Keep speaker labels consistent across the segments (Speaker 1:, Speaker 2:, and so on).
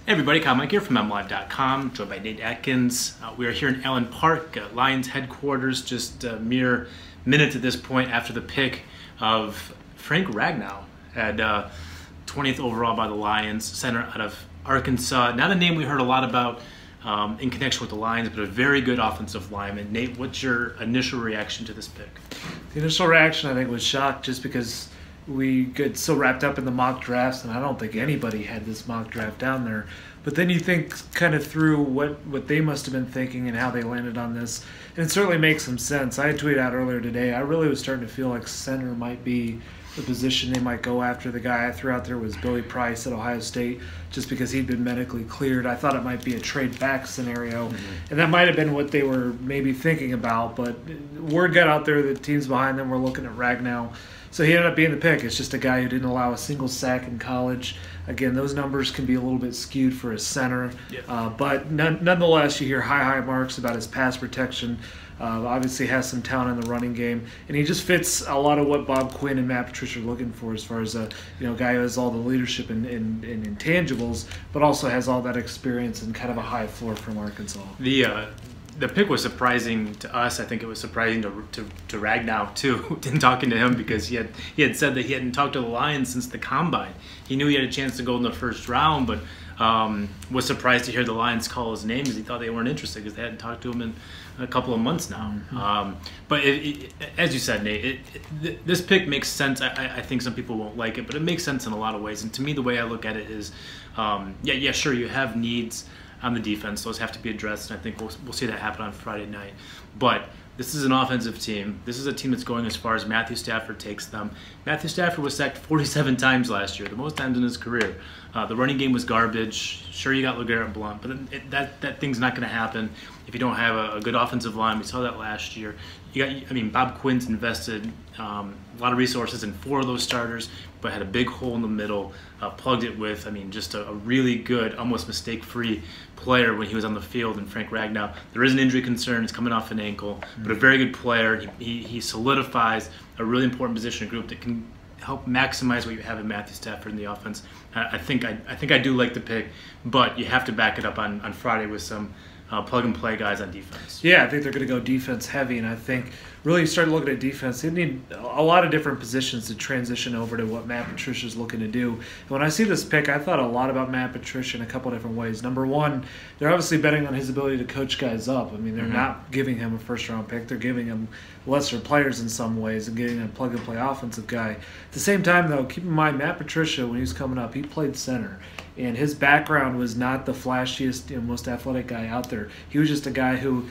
Speaker 1: Hey everybody, Kyle Meinke here from MLive.com, joined by Nate Atkins. We are here in Allen Park, Lions headquarters, just a mere minutes at this point after the pick of Frank Ragnow at 20th overall by the Lions, center out of Arkansas. Not a name we heard a lot about in connection with the Lions, but a very good offensive lineman. Nate, what's your initial reaction to this pick?
Speaker 2: The initial reaction, I think, was shocked just because we get so wrapped up in the mock drafts, and I don't think anybody had this mock draft down there. But then you think kind of through what they must have been thinking and how they landed on this, and it certainly makes some sense. I had tweeted out earlier today, I really was starting to feel like center might be the position they might go after. The guy I threw out there was Billy Price at Ohio State, just because he'd been medically cleared. I thought it might be a trade back scenario, and that might have been what they were maybe thinking about, but word got out there that teams behind them were looking at Ragnow. So he ended up being the pick. It's just a guy who didn't allow a single sack in college. Again, those numbers can be a little bit skewed for a center, but nonetheless, you hear high marks about his pass protection. Obviously has some talent in the running game, and he just fits a lot of what Bob Quinn and Matt Patricia are looking for as far as a guy who has all the leadership and intangibles, but also has all that experience and kind of a high floor from Arkansas.
Speaker 1: The pick was surprising to us. I think it was surprising to Ragnow too, in talking to him, because he had said that he hadn't talked to the Lions since the Combine. He knew he had a chance to go in the first round, but was surprised to hear the Lions call his name, because he thought they weren't interested because they hadn't talked to him in a couple of months now. But as you said, Nate, this pick makes sense. I think some people won't like it, but it makes sense in a lot of ways. And to me, the way I look at it is, yeah, sure, you have needs on the defense. Those have to be addressed, and I think we'll see that happen on Friday night. But this is an offensive team. This is a team that's going as far as Matthew Stafford takes them. Matthew Stafford was sacked 47 times last year, the most times in his career. The running game was garbage. Sure, you got LeGarrette Blount, but that thing's not going to happen if you don't have a good offensive line. We saw that last year. Bob Quinn's invested a lot of resources in 4 of those starters, but had a big hole in the middle, plugged it with, just a really good, almost mistake-free player when he was on the field in Frank Ragnow. There is an injury concern. He's coming off an ankle, but a very good player. He solidifies a really important position group that can help maximize what you have in Matthew Stafford in the offense. I think I do like the pick, but you have to back it up on Friday with some plug-and-play guys on defense.
Speaker 2: Yeah, I think they're going to go defense heavy, and I think really you start looking at defense, they need a lot of different positions to transition over to what Matt Patricia's looking to do. And when I see this pick, I thought a lot about Matt Patricia in a couple different ways. Number one, they're obviously betting on his ability to coach guys up. They're not giving him a first-round pick. They're giving him lesser players in some ways and getting a plug-and-play offensive guy. At the same time, though, keep in mind, Matt Patricia, when he was coming up, he played center. And his background was not the flashiest, most athletic guy out there. He was just a guy who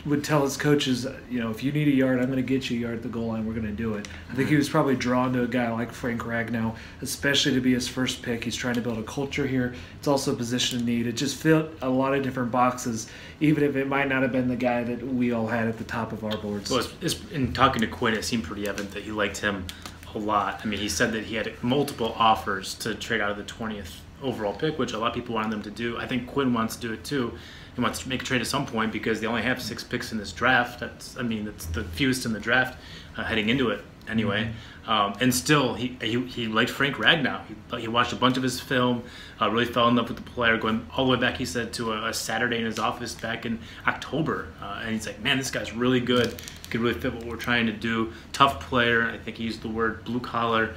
Speaker 2: would tell his coaches, if you need a yard, I'm going to get you a yard at the goal line. We're going to do it. I think he was probably drawn to a guy like Frank Ragnow, especially to be his first pick. He's trying to build a culture here. It's also a position of need. It just fit a lot of different boxes, even if it might not have been the guy that we all had at the top of our boards.
Speaker 1: Well, in talking to Quinn, it seemed pretty evident that he liked him a lot. He said that he had multiple offers to trade out of the 20th overall pick, which a lot of people wanted them to do. I think Quinn wants to do it too. He wants to make a trade at some point because they only have 6 picks in this draft. That's the fewest in the draft heading into it anyway. And still, he liked Frank Ragnow. He watched a bunch of his film, really fell in love with the player, going all the way back, he said, to a Saturday in his office back in October. And he's like, man, this guy's really good. He could really fit what we're trying to do. Tough player. I think he used the word blue collar.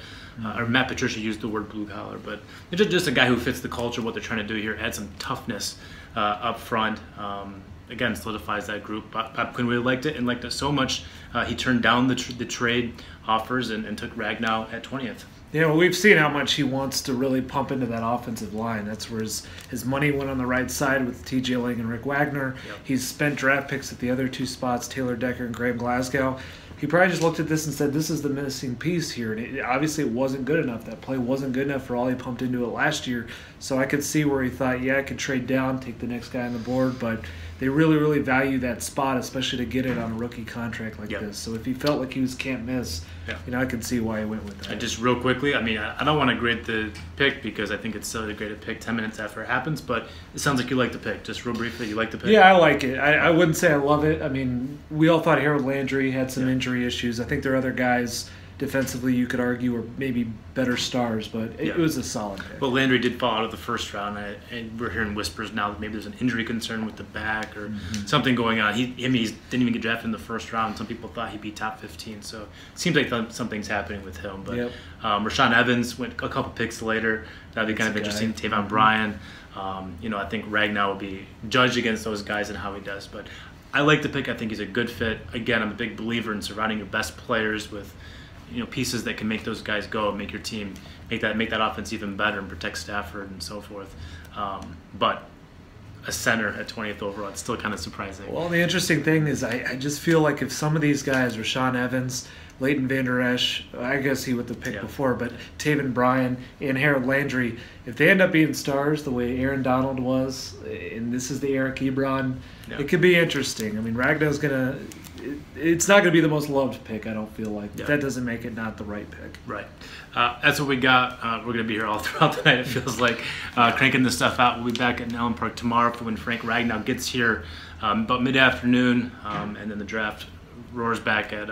Speaker 1: Or Matt Patricia used the word blue collar. But just a guy who fits the culture, what they're trying to do here, add some toughness up front. Again, solidifies that group. Bob Quinn really liked it, and liked it so much he turned down the trade offers and took Ragnow at 20th.
Speaker 2: We've seen how much he wants to really pump into that offensive line. That's where his money went on the right side with T.J. Lang and Rick Wagner. He's spent draft picks at the other 2 spots, Taylor Decker and Graham Glasgow. He probably just looked at this and said, this is the missing piece here. And obviously it wasn't good enough. That play wasn't good enough for all he pumped into it last year. So I could see where he thought, yeah, I could trade down, take the next guy on the board. But they really, really value that spot, especially to get it on a rookie contract like this. So if he felt like he was can't miss, I could see why he went with that.
Speaker 1: And just real quickly, I don't want to grade the pick because I think it's silly to grade a pick 10 minutes after it happens, but it sounds like you like the pick. Just real briefly, you like the pick?
Speaker 2: Yeah, I like it. I wouldn't say I love it. We all thought Harold Landry had some injury issues. I think there are other guys defensively, you could argue, are maybe better stars, but it was a solid pick.
Speaker 1: Well, Landry did fall out of the first round, and we're hearing whispers now that maybe there's an injury concern with the back or something going on. He didn't even get drafted in the first round. Some people thought he'd be top 15, so it seems like something's happening with him. But Rashaan Evans went a couple picks later. That'd be kind of interesting. Taven Bryan. I think Ragnow will be judged against those guys and how he does. But I like the pick. I think he's a good fit. Again, I'm a big believer in surrounding your best players with pieces that can make those guys go, make your team, make that offense even better and protect Stafford and so forth. But a center at 20th overall, it's still kind of surprising.
Speaker 2: Well, the interesting thing is I just feel like if some of these guys, Rashaan Evans, Leighton Vander Esch, I guess he would the pick before, but Taven Bryan and Harold Landry, if they end up being stars the way Aaron Donald was, and this is the Eric Ebron, it could be interesting. I mean, Ragnow's it's not going to be the most loved pick, I don't feel like. But that doesn't make it not the right pick. Right.
Speaker 1: That's what we got. We're going to be here all throughout the night, it feels like, cranking this stuff out. We'll be back at Allen Park tomorrow for when Frank Ragnow gets here about mid-afternoon, and then the draft roars back at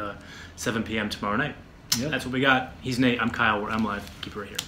Speaker 1: 7 p.m. tomorrow night. That's what we got. He's Nate. I'm Kyle. We're MLive. Keep it right here.